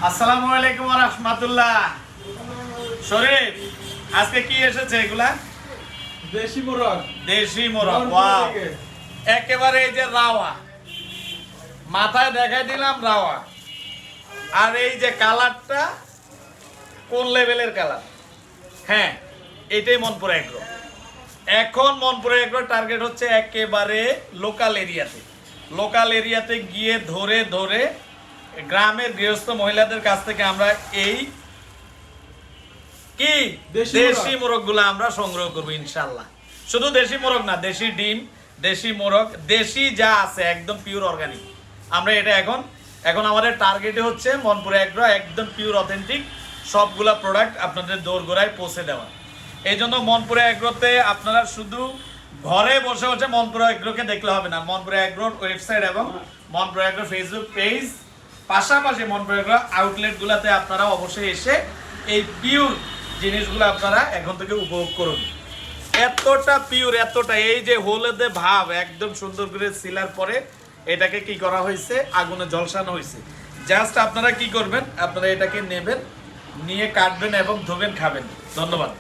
আসসালামু আলাইকুম ওয়া রাহমাতুল্লাহ। শরীফ, আজকে কি এসেছে এগুলা? দেশি মোরগ। দেশি মোরগ। ওয়াও, একেবারে এই যে রাওয়া, মাথায় দেখাই দিলাম রাওয়া। আর এই যে কালারটা কোন লেভেলের কালার! হ্যাঁ, এটাই মনপুরা এগ্রো। এখন মনপুরা এগ্রো টার্গেট হচ্ছে একেবারে লোকাল এরিয়াতে গিয়ে ধরে ধরে গ্রামের গৃহস্থ মহিলাদের কাছ থেকে আমরা এই কি দেশি মোরগগুলো আমরা সংগ্রহ করবো ইনশাল্লাহ। শুধু দেশি মোরগ না, দেশি ডিম, দেশি মোরগ, দেশি যা আছে একদম পিওর অর্গানিক। আমরা এটা এখন আমাদের টার্গেটে হচ্ছে মনপুরা এগ্রো একদম পিওর অথেন্টিক সবগুলা প্রোডাক্ট আপনাদের দোরগোড়ায় পৌঁছে দেওয়া। এই জন্য মনপুরা এগ্রোতে আপনারা শুধু ঘরে বসে বসে মনপুরা এগ্রোকে দেখলে হবে না। মনপুরা এগ্রোর ওয়েবসাইট এবং মনপুরা এগ্রো ফেসবুক পেজ, পাশাপাশি মনপুরা এগ্রো আউটলেটগুলোতে আপনারা অবশ্যই এসে এই পিওর জিনিসগুলো আপনারা এখন থেকে উপভোগ করুন। এতটা পিওর, এতটা এই যে হলদে ভাব একদম সুন্দর করে সিলার পরে এটাকে কি করা হয়েছে, আগুনে ঝলসানো হয়েছে। জাস্ট আপনারা কি করবেন, আপনারা এটাকে নেবেন, নিয়ে কাটবেন এবং ধোবেন, খাবেন। ধন্যবাদ।